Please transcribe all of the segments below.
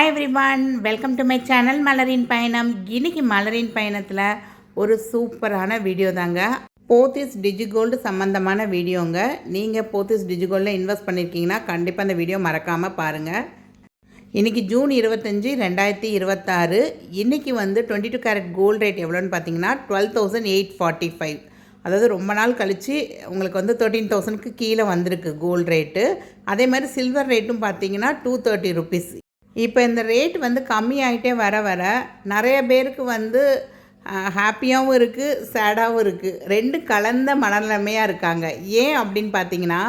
Hi everyone, welcome to my channel மலரின் பயணம். இன்றைக்கி மலரின் பயணத்தில் ஒரு சூப்பரான வீடியோ தாங்க. போத்தீஸ் டிஜிகோல்டு சம்மந்தமான வீடியோங்க. நீங்கள் போத்தீஸ் டிஜிகோல்டில் இன்வெஸ்ட் பண்ணியிருக்கீங்கன்னா கண்டிப்பாக அந்த வீடியோ மறக்காமல் பாருங்கள். இன்றைக்கி ஜூன் 25, 2026. இன்றைக்கி 22 கேரட் கோல்டு ரேட் எவ்வளோன்னு பார்த்தீங்கன்னா 12,845. அதாவது ரொம்ப நாள் கழித்து உங்களுக்கு 13,000க்கு கீழே வந்திருக்கு கோல்டு ரேட்டு. அதே மாதிரி சில்வர் ரேட்டும் பார்த்தீங்கன்னா 230 ருபீஸ். இப்போ இந்த ரேட் கம்மியாகிட்டே வர வர நிறைய பேருக்கு ஹாப்பியாகவும் இருக்குது, சேடாகவும் இருக்குது. ரெண்டு கலந்த மனநிலைமையாக இருக்காங்க. ஏன் அப்படின்னு பார்த்தீங்கன்னா,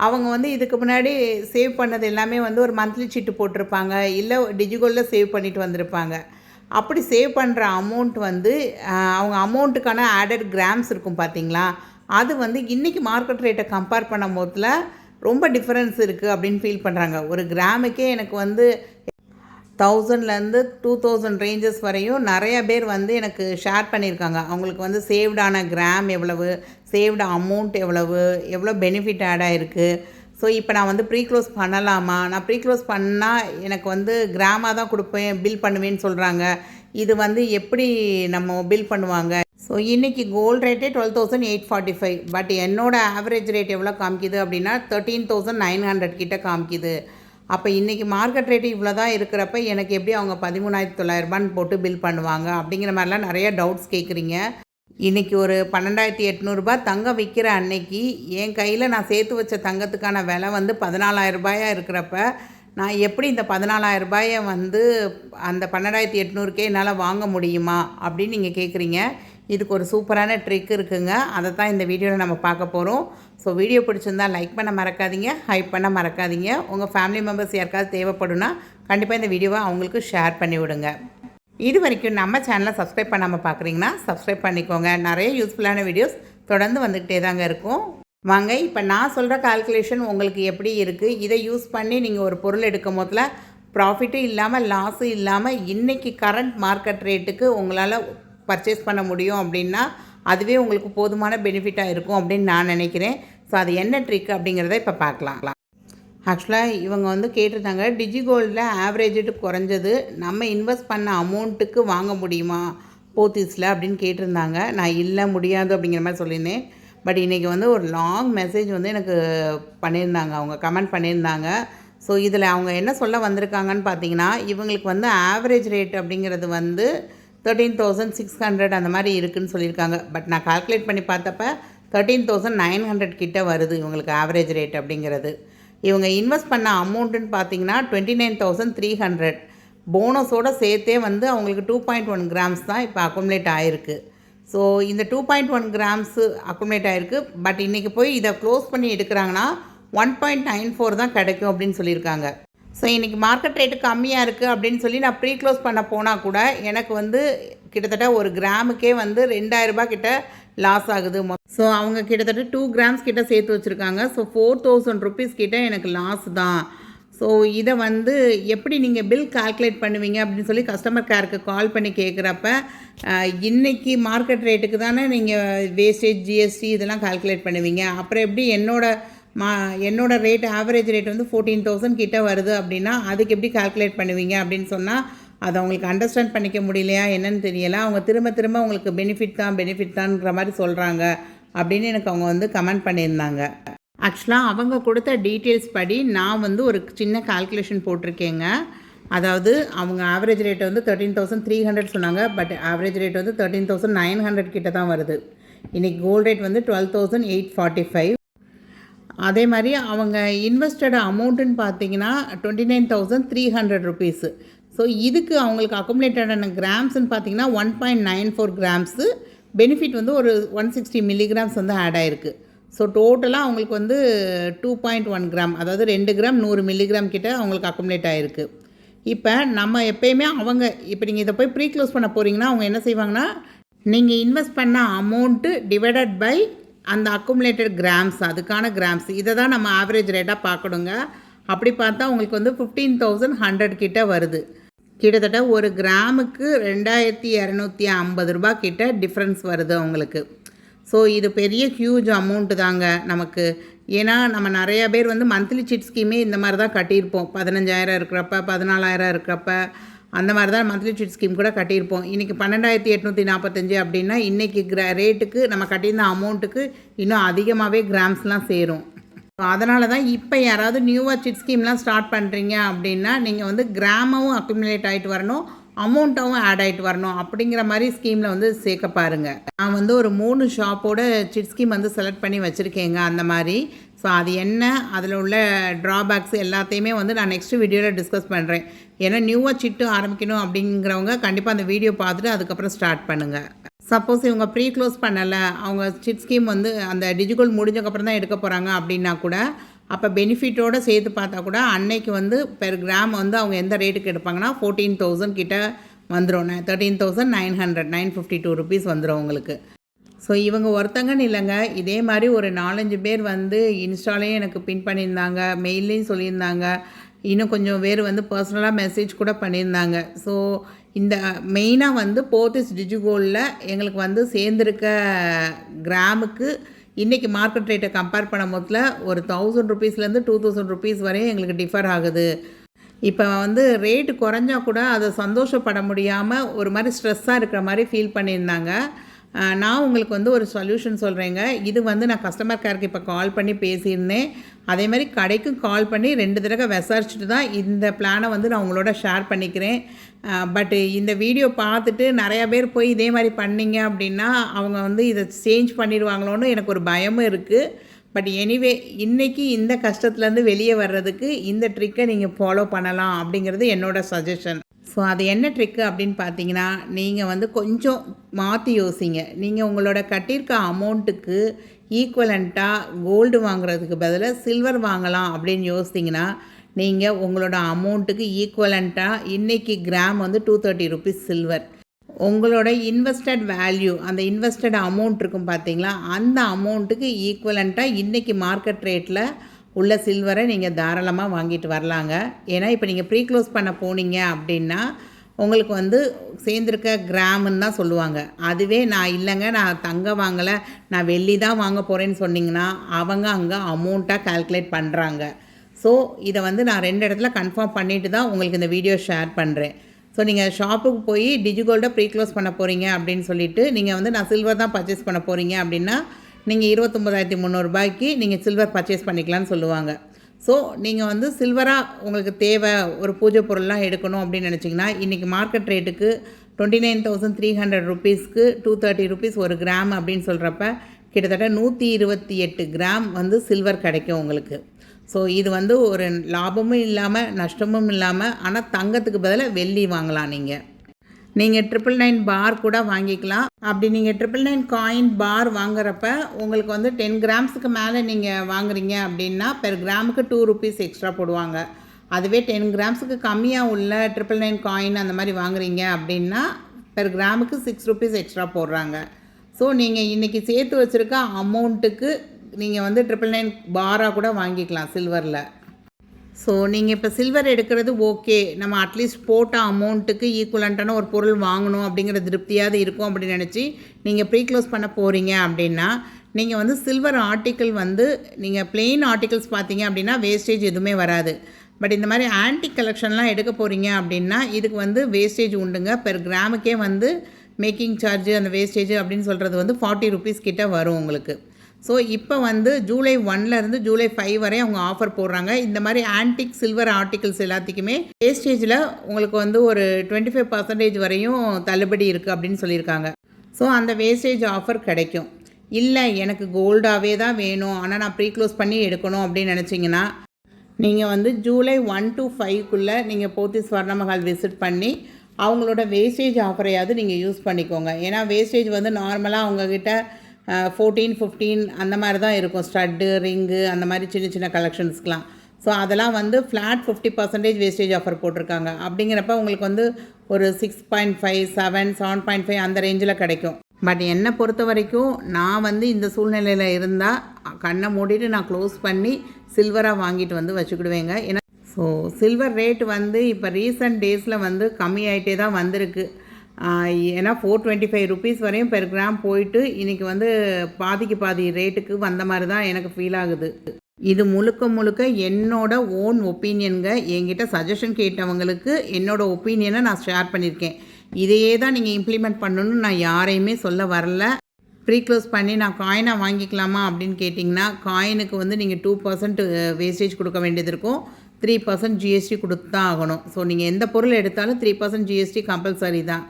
அவங்க இதுக்கு முன்னாடி சேவ் பண்ணது எல்லாமே ஒரு மந்த்லி சீட்டு போட்டிருப்பாங்க, இல்லை டிஜிகோல்டில் சேவ் பண்ணிட்டு வந்திருப்பாங்க. அப்படி சேவ் பண்ணுற அமௌண்ட் அவங்க அமௌண்ட்டுக்கான ஆடட் கிராம்ஸ் இருக்கும் பார்த்தீங்களா, அது இன்றைக்கி மார்க்கெட் ரேட்டை கம்பேர் பண்ணும் போதில் ரொம்ப டிஃப்ரென்ஸ் இருக்குது அப்படின்னு ஃபீல் பண்ணுறாங்க. ஒரு கிராமுக்கே எனக்கு 1000லேருந்து 2000 ரேஞ்சஸ் வரையும் நிறைய பேர் எனக்கு ஷேர் பண்ணியிருக்காங்க. அவங்களுக்கு சேவ்டான கிராம் எவ்வளவு, சேவ்டு அமௌண்ட் எவ்வளோ பெனிஃபிட் ஆட் ஆகிருக்கு. ஸோ இப்போ நான் ப்ரீ க்ளோஸ் பண்ணலாமா, நான் ப்ரீ க்ளோஸ் பண்ணால் எனக்கு கிராமாக தான் கொடுப்பேன், பில் பண்ணுவேன்னு சொல்கிறாங்க. இது எப்படி நம்ம பில் பண்ணுவாங்க? ஸோ இன்றைக்கி கோல்டு ரேட்டே 12,845. பட் என்னோடய ஆவரேஜ் ரேட் எவ்வளோ காமிக்குது அப்படின்னா 13,900 கிட்ட காமிக்குது. அப்போ இன்றைக்கி மார்க்கெட் ரேட்டு இவ்வளோ தான் இருக்கிறப்ப எனக்கு எப்படி அவங்க 13,900 போட்டு பில் பண்ணுவாங்க அப்படிங்கிற மாதிரிலாம் நிறைய டவுட்ஸ் கேட்குறீங்க. இன்றைக்கி ஒரு 12,800 தங்கம் விற்கிற அன்னைக்கு என் கையில் நான் சேர்த்து வச்ச தங்கத்துக்கான விலை 14,000 இருக்கிறப்ப நான் எப்படி இந்த 14,000 அந்த 12,800க்கே என்னால் வாங்க முடியுமா அப்படின்னு நீங்கள் கேட்குறீங்க. இதுக்கு ஒரு சூப்பரான ட்ரிக் இருக்குங்க. அதை தான் இந்த வீடியோவில் நம்ம பார்க்க போகிறோம். ஸோ வீடியோ பிடிச்சிருந்தால் லைக் பண்ண மறக்காதீங்க, ஹைப் பண்ண மறக்காதீங்க. உங்கள் ஃபேமிலி மெம்பர்ஸ் யாருக்காவது தேவைப்படுனா கண்டிப்பாக இந்த வீடியோவை அவங்களுக்கு ஷேர் பண்ணி விடுங்க. இது வரைக்கும் நம்ம சேனலை சப்ஸ்கிரைப் பண்ணாமல் பார்க்குறீங்கன்னா சப்ஸ்கிரைப் பண்ணிக்கோங்க. நிறைய யூஸ்ஃபுல்லான வீடியோஸ் தொடர்ந்து வந்துக்கிட்டே தாங்க இருக்கும். வாங்க, இப்போ நான் சொல்கிற கால்குலேஷன் உங்களுக்கு எப்படி இருக்குது, இதை யூஸ் பண்ணி நீங்கள் ஒரு பொருள் எடுக்கும் போதில் ப்ராஃபிட்டும் இல்லாமல் லாஸும் இல்லாமல் இன்றைக்கி கரண்ட் மார்க்கெட் ரேட்டுக்கு உங்களால் பர்ச்சேஸ் பண்ண முடியும் அப்படின்னா அதுவே உங்களுக்கு போதுமான பெனிஃபிட்டாக இருக்கும் அப்படின்னு நான் நினைக்கிறேன். ஸோ அது என்ன ட்ரிக் அப்படிங்கிறத இப்போ பார்க்கலாம். ஆக்சுவலாக இவங்க கேட்டிருந்தாங்க, டிஜிகோல்டில் ஆவரேஜ் குறைஞ்சது நம்ம இன்வெஸ்ட் பண்ண அமௌண்ட்டுக்கு வாங்க முடியுமா போத்தீஸில் அப்படின்னு கேட்டிருந்தாங்க. நான் இல்லை, முடியாது அப்படிங்கிற மாதிரி சொல்லியிருந்தேன். பட் இன்றைக்கி ஒரு லாங் மெசேஜ் எனக்கு பண்ணியிருந்தாங்க, அவங்க கமெண்ட் பண்ணியிருந்தாங்க. ஸோ இதில் அவங்க என்ன சொல்ல வந்திருக்காங்கன்னு பார்த்தீங்கன்னா, இவங்களுக்கு ஆவரேஜ் ரேட் அப்படிங்கிறது 13,600 அந்த மாதிரி இருக்குதுன்னு சொல்லியிருக்காங்க. பட் நான் கால்குலேட் பண்ணி பார்த்தப்ப 13,900 கிட்ட வருது இவங்களுக்கு ஆவரேஜ் ரேட் அப்படிங்கிறது. இவங்க இன்வெஸ்ட் பண்ண அமௌண்ட்டுன்னு பார்த்தீங்கன்னா 29,300. போனஸோடு சேர்த்தே அவங்களுக்கு 2.1 கிராம்ஸ் தான் இப்போ அக்குமுலேட் ஆகிருக்கு. ஸோ இந்த 2.1 கிராம்ஸு அக்குமுலேட் ஆகிருக்கு. பட் இன்றைக்கி போய் இதை க்ளோஸ் பண்ணி எடுக்கிறாங்கன்னா 1.94 தான் கிடைக்கும் அப்படின்னு சொல்லியிருக்காங்க. ஸோ இன்றைக்கி மார்க்கெட் ரேட்டு கம்மியாக இருக்குது அப்படின்னு சொல்லி நான் ப்ரீ க்ளோஸ் பண்ண போனால் கூட எனக்கு கிட்டத்தட்ட ஒரு கிராமுக்கே 2,000 கிட்ட லாஸ் ஆகுது. ஸோ அவங்க கிட்டத்தட்ட 2 கிராம்ஸ் கிட்ட சேர்த்து வச்சுருக்காங்க. ஸோ 4,000 ருபீஸ் கிட்ட எனக்கு லாஸ் தான். ஸோ இதை எப்படி நீங்கள் பில் கால்குலேட் பண்ணுவீங்க அப்படின்னு சொல்லி கஸ்டமர் கேருக்கு கால் பண்ணி கேட்குறப்ப, இன்றைக்கி மார்க்கெட் ரேட்டுக்கு தானே நீங்கள் வேஸ்டேஜ், ஜிஎஸ்டி இதெல்லாம் கால்குலேட் பண்ணுவீங்க, அப்புறம் எப்படி என்னோட ரேட் ஆவரேஜ் ரேட் 14,000 கிட்ட வருது அப்படின்னா அதுக்கு எப்படி கால்குலேட் பண்ணுவீங்க அப்படின்னு சொன்னால் அதை அவங்களுக்கு அண்டர்ஸ்டாண்ட் பண்ணிக்க முடியலையா என்னன்னு தெரியலை. அவங்க திரும்ப உங்களுக்கு பெனிஃபிட் தான்ங்கிற மாதிரி சொல்கிறாங்க அப்படின்னு எனக்கு அவங்க கமெண்ட் பண்ணியிருந்தாங்க. ஆக்சுவலாக அவங்க கொடுத்த டீட்டெயில்ஸ் படி நான் ஒரு சின்ன கால்குலேஷன் போட்டிருக்கேங்க. அதாவது அவங்க ஆவரேஜ் ரேட்டை 13,300 சொன்னாங்க. பட் ஆவரேஜ் ரேட் 13,900 கிட்ட தான் வருது. இன்றைக்கி கோல்டு ரேட் 12,845. அதே மாதிரி அவங்க இன்வெஸ்டட் அமௌண்ட்டுன்னு பார்த்தீங்கன்னா 29,300 ருபீஸு. ஸோ இதுக்கு அவங்களுக்கு அக்குமுலேட்டடான கிராம்ஸ்ன்னு பார்த்தீங்கன்னா 1.94 கிராம்ஸு. பெனிஃபிட் ஒரு 160 மில்லிகிராம்ஸ் ஆட் ஆகிருக்கு. ஸோ டோட்டலாக அவங்களுக்கு 2.1 கிராம், அதாவது 2 கிராம் 100 மில்லிகிராம் கிட்ட அவங்களுக்கு அக்குமுலேட் ஆகிருக்கு. இப்போ நம்ம எப்போயுமே இப்போ நீங்கள் இதை போய் ப்ரீ க்ளோஸ் பண்ண போகிறீங்கன்னா அவங்க என்ன செய்வாங்கன்னா, நீங்கள் இன்வெஸ்ட் பண்ண அமௌண்ட்டு டிவைடட் பை அந்த அக்குமுலேட்டட் கிராம்ஸ், அதுக்கான கிராம்ஸ், இதை தான் நம்ம ஆவரேஜ் ரேட்டாக பார்க்கணுங்க. அப்படி பார்த்தா உங்களுக்கு 15,100 கிட்ட வருது. கிட்டத்தட்ட ஒரு கிராமுக்கு 2,250 கிட்ட டிஃப்ரென்ஸ் வருது அவங்களுக்கு. ஸோ இது பெரிய ஹியூஜ் அமௌண்ட்டு தாங்க நமக்கு. ஏன்னா நம்ம நிறையா பேர் வந்து மந்த்லி சிட் ஸ்கீமே இந்த மாதிரி தான் கட்டியிருப்போம். 15,000 இருக்கிறப்ப, 14,000 இருக்கிறப்ப, அந்த மாதிரி தான் மந்த்லி சிட் ஸ்கீம் கூட கட்டியிருப்போம். இன்றைக்கி 12,845 அப்படின்னா இன்றைக்கி ரேட்டுக்கு நம்ம கட்டியிருந்த அமௌண்ட்டுக்கு இன்னும் அதிகமாகவே கிராம்ஸ்லாம் சேரும். அதனால தான் இப்போ யாராவது நியூவாக சிட் ஸ்கீம்லாம் ஸ்டார்ட் பண்ணுறீங்க அப்படின்னா நீங்கள் வந்து கிராமாவும் அக்குமுலேட் ஆகிட்டு வரணும், அமௌண்ட்டாகவும் ஆட் ஆகிட்டு வரணும் அப்படிங்கிற மாதிரி ஸ்கீமில் வந்து சேர்க்க பாருங்கள். நான் வந்து ஒரு 3 ஷாப்போட சிட் ஸ்கீம் வந்து செலக்ட் பண்ணி வச்சுருக்கேங்க அந்த மாதிரி. ஸோ அது என்ன, அதில் உள்ள ட்ராபேக்ஸ் எல்லாத்தையுமே வந்து நான் நெக்ஸ்ட் வீடியோவில் டிஸ்கஸ் பண்ணுறேன். ஏன்னா நியூவாக சிட்டு ஆரம்பிக்கணும் அப்படிங்கிறவங்க கண்டிப்பாக அந்த வீடியோ பார்த்துட்டு அதுக்கப்புறம் ஸ்டார்ட் பண்ணுங்கள். சப்போஸ் இவங்க ப்ரீ க்ளோஸ் பண்ணலை, அவங்க சிட் ஸ்கீம் வந்து அந்த டிஜிகோல் முடிஞ்சக்கப்புறம் தான் எடுக்க போகிறாங்க அப்படின்னா கூட, அப்போ பெனிஃபிட்டோடு சேர்த்து பார்த்தா கூட அன்னைக்கு வந்து பெர் கிராம் வந்து அவங்க எந்த ரேட்டுக்கு எடுப்பாங்கன்னா 14,000 கிட்ட வந்துடும். 13,900 952 ருபீஸ் வந்துடும் உங்களுக்கு. ஸோ இவங்க ஒருத்தங்கன்னு இல்லைங்க, இதே மாதிரி ஒரு 4-5 பேர் வந்து இன்ஸ்டாலேயும் எனக்கு பின் பண்ணியிருந்தாங்க, மெயிலையும் சொல்லியிருந்தாங்க, இன்னும் கொஞ்சம் பேர் வந்து பர்சனலாக மெசேஜ் கூட பண்ணியிருந்தாங்க. ஸோ இந்த மெயினாக வந்து போத்திஸ் டிஜிகோல்டில் எங்களுக்கு வந்து சேர்ந்துருக்க கிராமுக்கு இன்றைக்கி மார்க்கெட் ரேட்டை கம்பேர் பண்ணும் போதில் ஒரு 1000 ருபீஸ்லேருந்து 2000 ருபீஸ் வரையும் எங்களுக்கு டிஃபர் ஆகுது. இப்போ வந்து ரேட்டு குறைஞ்சா கூட அதை சந்தோஷப்பட முடியாமல் ஒரு மாதிரி ஸ்ட்ரெஸ்ஸாக இருக்கிற மாதிரி ஃபீல் பண்ணியிருந்தாங்க. நான் உங்களுக்கு வந்து ஒரு சொல்யூஷன் சொல்கிறேங்க. இது வந்து நான் கஸ்டமர் கேருக்கு இப்போ கால் பண்ணி பேசியிருந்தேன். அதே மாதிரி கடைக்கும் கால் பண்ணி 2 தடவை விசாரிச்சுட்டு தான் இந்த பிளானை வந்து நான் உங்களோட ஷேர் பண்ணிக்கிறேன். பட் இந்த வீடியோ பார்த்துட்டு நிறையா பேர் போய் இதே மாதிரி பண்ணிங்க அப்படின்னா அவங்க வந்து இதை சேஞ்ச் பண்ணிடுவாங்களோன்னு எனக்கு ஒரு பயமும் இருக்குது. பட் எனிவே இன்றைக்கி இந்த கஷ்டத்துலேருந்து வெளியே வர்றதுக்கு இந்த ட்ரிக்கை நீங்கள் ஃபாலோ பண்ணலாம் அப்படிங்கிறது என்னோடய சஜஷன். ஸோ அது என்ன ட்ரிக்கு அப்படின்னு பார்த்தீங்கன்னா, நீங்கள் வந்து கொஞ்சம் மாற்றி யோசிங்க. நீங்கள் உங்களோட கட்டியிருக்க அமௌண்ட்டுக்கு ஈக்குவலண்ட்டாக கோல்டு வாங்குறதுக்கு பதிலாக சில்வர் வாங்கலாம் அப்படின்னு யோசித்திங்கன்னா, நீங்கள் உங்களோட அமௌண்ட்டுக்கு ஈக்குவலண்ட்டாக இன்றைக்கி கிராம் வந்து 230 ருபீஸ் சில்வர், உங்களோட இன்வெஸ்டட் வேல்யூ அந்த இன்வெஸ்டட் அமௌண்ட் இருக்கும் பார்த்தீங்களா, அந்த அமௌண்ட்டுக்கு ஈக்குவலண்ட்டாக இன்றைக்கி மார்க்கெட் ரேட்டில் உள்ள சில்வரை நீங்கள் தாராளமாக வாங்கிட்டு வரலாங்க. ஏன்னா இப்போ நீங்கள் ப்ரீ க்ளோஸ் பண்ண போனீங்க அப்படின்னா உங்களுக்கு வந்து சேர்ந்துருக்க கிராமுன்னு தான் சொல்லுவாங்க. அதுவே நான் இல்லைங்க, நான் தங்கம் வாங்கலை, நான் வெள்ளி தான் வாங்க போகிறேன்னு சொன்னிங்கன்னா அவங்க அங்கே அமௌண்ட்டாக கால்குலேட் பண்ணுறாங்க. ஸோ இதை வந்து நான் 2 இடத்துல கன்ஃபார்ம் பண்ணிவிட்டு தான் உங்களுக்கு இந்த வீடியோ ஷேர் பண்ணுறேன். ஸோ நீங்கள் ஷாப்புக்கு போய் டிஜிகோல்டை ப்ரீ க்ளோஸ் பண்ண போகிறீங்க அப்படின்னு சொல்லிவிட்டு நீங்கள் வந்து நான் சில்வர் தான் பர்ச்சேஸ் பண்ண போகிறீங்க அப்படின்னா நீங்கள் 29,300 ரூபாய்க்கு நீங்கள் சில்வர் பர்ச்சேஸ் பண்ணிக்கலான்னு சொல்லுவாங்க. ஸோ நீங்கள் வந்து சில்வராக உங்களுக்கு தேவை ஒரு பூஜை பொருள்லாம் எடுக்கணும் அப்படின்னு நினச்சிங்கன்னா இன்றைக்கி மார்க்கெட் ரேட்டுக்கு 29,300 ருபீஸ்க்கு 230 ருபீஸ் ஒரு கிராம் அப்படின்னு சொல்கிறப்ப கிட்டத்தட்ட 128 கிராம் வந்து சில்வர் கிடைக்கும் உங்களுக்கு. ஸோ இது வந்து ஒரு லாபமும் இல்லாமல் நஷ்டமும் இல்லாமல், ஆனால் தங்கத்துக்கு பதிலாக வெள்ளி வாங்கலாம். நீங்கள் 999 பார் கூட வாங்கிக்கலாம். அப்படி நீங்கள் 999 காயின் பார் வாங்குறப்ப உங்களுக்கு வந்து 10 கிராம்ஸுக்கு மேலே நீங்கள் வாங்குறீங்க அப்படின்னா பெர் கிராமுக்கு 2 ருபீஸ் எக்ஸ்ட்ரா போடுவாங்க. அதுவே 10 கிராம்ஸுக்கு கம்மியாக உள்ள 999 காயின் அந்த மாதிரி வாங்குறீங்க அப்படின்னா பெர் கிராமுக்கு 6 ருபீஸ் எக்ஸ்ட்ரா போடுறாங்க. ஸோ நீங்கள் இன்றைக்கி சேர்த்து வச்சுருக்க அமௌண்ட்டுக்கு நீங்கள் வந்து 999 பாராக கூட வாங்கிக்கலாம் சில்வரில். ஸோ நீங்கள் இப்போ சில்வர் எடுக்கிறது ஓகே, நம்ம அட்லீஸ்ட் போட்ட அமௌண்ட்டுக்கு ஈக்குவலண்ட்டான ஒரு பொருள் வாங்கணும் அப்படிங்கிற திருப்தியாவது இருக்கும் அப்படின்னு நினச்சி நீங்கள் ப்ரீ க்ளோஸ் பண்ண போகிறீங்க அப்படின்னா நீங்கள் வந்து சில்வர் ஆர்டிக்கிள் வந்து நீங்கள் பிளெயின் ஆர்டிகல்ஸ் பார்த்தீங்க அப்படின்னா வேஸ்டேஜ் எதுவுமே வராது. பட் இந்த மாதிரி ஆன்டிக் கலெக்ஷன்லாம் எடுக்க போகிறீங்க அப்படின்னா இதுக்கு வந்து வேஸ்டேஜ் உண்டுங்க. பெர் கிராமுக்கே வந்து மேக்கிங் சார்ஜு அந்த வேஸ்டேஜ் அப்படின்னு சொல்கிறது வந்து 40 ருபீஸ் கிட்ட வரும் உங்களுக்கு. ஸோ இப்போ வந்து ஜூலை 1லேருந்து ஜூலை 5 வரை அவங்க ஆஃபர் போடுறாங்க. இந்த மாதிரி ஆன்டிக் சில்வர் ஆர்டிகல்ஸ் எல்லாத்துக்குமே வேஸ்டேஜில் உங்களுக்கு வந்து ஒரு 25% வரையும் தள்ளுபடி இருக்குது அப்படின்னு சொல்லியிருக்காங்க. ஸோ அந்த வேஸ்டேஜ் ஆஃபர் கிடைக்கும். இல்லை எனக்கு கோல்டாகவே தான் வேணும், ஆனால் நான் ப்ரீ க்ளோஸ் பண்ணி எடுக்கணும் அப்படின்னு நினச்சிங்கன்னா நீங்கள் வந்து ஜூலை 1 to 5க்குள்ளே நீங்கள் போத்திஸ் ஸ்வர்ணமஹால் விசிட் பண்ணி அவங்களோட வேஸ்டேஜ் ஆஃபரையாவது நீங்கள் யூஸ் பண்ணிக்கோங்க. ஏன்னா வேஸ்டேஜ் வந்து நார்மலாக அவங்கக்கிட்ட 14, 15 அந்த மாதிரி தான் இருக்கும். ஸ்டட்டு, ரிங்கு அந்த மாதிரி சின்ன சின்ன கலெக்ஷன்ஸ்க்கெலாம். ஸோ அதெல்லாம் வந்து ஃப்ளாட் 50% வேஸ்டேஜ் ஆஃபர் போட்டிருக்காங்க. அப்படிங்கிறப்ப உங்களுக்கு வந்து ஒரு 6.5, 7, 7.5 அந்த ரேஞ்சில் கிடைக்கும். பட் என்னை பொறுத்த வரைக்கும் நான் வந்து இந்த சூழ்நிலையில் இருந்தால் கண்ணை மூடிட்டு நான் க்ளோஸ் பண்ணி சில்வராக வாங்கிட்டு வந்து வச்சுக்கிடுவேங்க. ஏன்னா ஸோ சில்வர் ரேட் வந்து இப்போ ரீசன்ட் டேஸில் வந்து கம்மியாயிட்டே தான் வந்திருக்கு. ஏன்னா 425 ருபீஸ் வரையும் பெர் கிராம் போயிட்டு இன்றைக்கி வந்து பாதிக்கு பாதி ரேட்டுக்கு வந்த மாதிரி தான் எனக்கு ஃபீல் ஆகுது. இது முழுக்க முழுக்க என்னோட ஓன் ஒப்பீனியனுங்க. என்கிட்ட சஜஷன் கேட்டவங்களுக்கு என்னோட ஒப்பீனியனை நான் ஷேர் பண்ணியிருக்கேன். இதையே தான் நீங்கள் இம்ப்ளிமெண்ட் பண்ணணும்னு நான் யாரையுமே சொல்ல வரல. ப்ரீ க்ளோஸ் பண்ணி நான் காயினாக வாங்கிக்கலாமா அப்படின்னு கேட்டிங்கன்னா, காயினுக்கு வந்து நீங்கள் 2% வேஸ்டேஜ் கொடுக்க வேண்டியது இருக்கும். 3% ஜிஎஸ்டி கொடுத்து தான் ஆகணும். ஸோ நீங்கள் எந்த பொருள் எடுத்தாலும் 3% ஜிஎஸ்டி கம்பல்சரி தான்.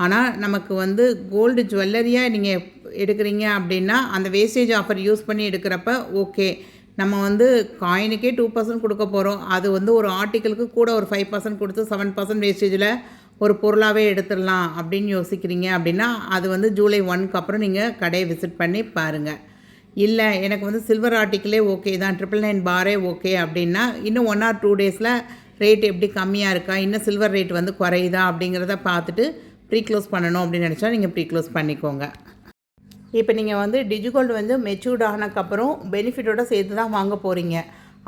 ஆனால் நமக்கு வந்து கோல்டு ஜுவல்லரியாக நீங்கள் எடுக்கிறீங்க அப்படின்னா அந்த வேஸ்டேஜ் ஆஃபர் யூஸ் பண்ணி எடுக்கிறப்ப ஓகே, நம்ம வந்து காயினுக்கே 2% கொடுக்க போகிறோம். அது வந்து ஒரு ஆர்டிக்கிளுக்கு கூட ஒரு 5% கொடுத்து 7% வேஸ்டேஜில் ஒரு பொருளாகவே எடுத்துடலாம் அப்படின்னு யோசிக்கிறீங்க அப்படின்னா, அது வந்து ஜூலை 1க்கு அப்புறம் நீங்கள் கடையை விசிட் பண்ணி பாருங்கள். இல்லை எனக்கு வந்து சில்வர் ஆர்டிக்கிளே ஓகே தான், 999 பாரே ஓகே அப்படின்னா, இன்னும் 1 or 2 டேஸில் ரேட் எப்படி கம்மியாக இருக்கா, இன்னும் சில்வர் ரேட் வந்து குறையுதா அப்படிங்கிறத பார்த்துட்டு ப்ரீ க்ளோஸ் பண்ணணும் அப்படின்னு நினச்சா நீங்கள் ப்ரீ க்ளோஸ் பண்ணிக்கோங்க. இப்போ நீங்கள் வந்து டிஜிகோல்டு வந்து மெச்சூர்ட் ஆனதுக்கப்புறம் பெனிஃபிட்டோடு சேர்த்து தான் வாங்க போகிறீங்க.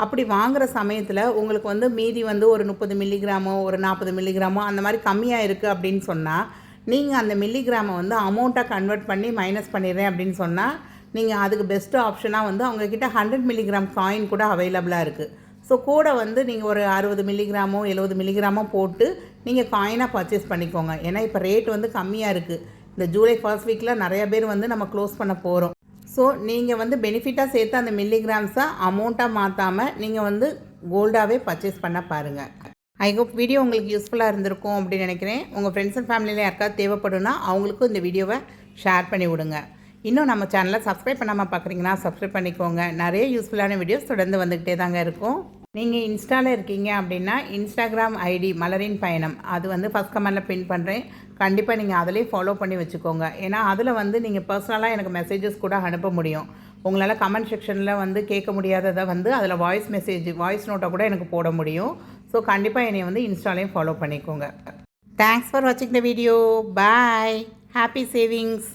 அப்படி வாங்குகிற சமயத்தில் உங்களுக்கு வந்து மீதி வந்து ஒரு 30 மில்லிகிராமோ ஒரு 40 மில்லிகிராமோ அந்த மாதிரி கம்மியாக இருக்குது அப்படின்னு சொன்னால், நீங்கள் அந்த மில்லிகிராமை வந்து அமௌண்ட்டாக கன்வெர்ட் பண்ணி மைனஸ் பண்ணிடுறேன் அப்படின்னு சொன்னால், நீங்கள் அதுக்கு பெஸ்ட்டு ஆப்ஷனாக வந்து அவங்கக்கிட்ட 100 மில்லிகிராம் காயின் கூட அவைலபிளாக இருக்குது. ஸோ கூட வந்து நீங்கள் ஒரு 60 மில்லிகிராமோ 70 மில்லிகிராமோ போட்டு நீங்கள் காயினாக பர்ச்சேஸ் பண்ணிக்கோங்க. ஏன்னா இப்போ ரேட் வந்து கம்மியாக இருக்குது. இந்த ஜூலை ஃபர்ஸ்ட் வீக்கில் நிறைய பேர் வந்து நம்ம க்ளோஸ் பண்ண போகிறோம். ஸோ நீங்கள் வந்து பெனிஃபிட்டாக சேர்த்து அந்த மில்லிகிராம்ஸை அமௌண்ட்டாக மாற்றாமல் நீங்கள் வந்து கோல்டாகவே பர்ச்சேஸ் பண்ண பாருங்கள். ஐ ஹோப் வீடியோ உங்களுக்கு யூஸ்ஃபுல்லாக இருந்திருக்கும் அப்படின்னு நினைக்கிறேன். உங்கள் ஃப்ரெண்ட்ஸ் அண்ட் ஃபேமிலியில் யாருக்காவது தேவைப்படுன்னா அவங்களுக்கும் இந்த வீடியோவை ஷேர் பண்ணி விடுங்க. இன்னும் நம்ம சேனலை சப்ஸ்கிரைப் பண்ணாமல் பார்க்குறீங்கன்னா சப்ஸ்கிரைப் பண்ணிக்கோங்க. நிறைய யூஸ்ஃபுல்லான வீடியோஸ் தொடர்ந்து வந்துக்கிட்டே தாங்க இருக்கும். நீங்கள் இன்ஸ்டாவில் இருக்கீங்க அப்படின்னா இன்ஸ்டாகிராம் ஐடி மலரின் பயணம் அது வந்து ஃபஸ்ட் கமெண்டில் பின் பண்ணுறேன். கண்டிப்பாக நீங்கள் அதிலே ஃபாலோ பண்ணி வச்சுக்கோங்க. ஏன்னா அதில் வந்து நீங்கள் பர்சனலாக எனக்கு மெசேஜஸ் கூட அனுப்ப முடியும். உங்களால் கமெண்ட் செக்ஷனில் வந்து கேட்க முடியாததை வந்து அதில் வாய்ஸ் நோட்டை கூட எனக்கு போட முடியும். ஸோ கண்டிப்பாக என்னை வந்து இன்ஸ்டாலையும் ஃபாலோ பண்ணிக்கோங்க. தேங்க்ஸ் ஃபார் வாட்சிங் the video. Bye. Happy savings.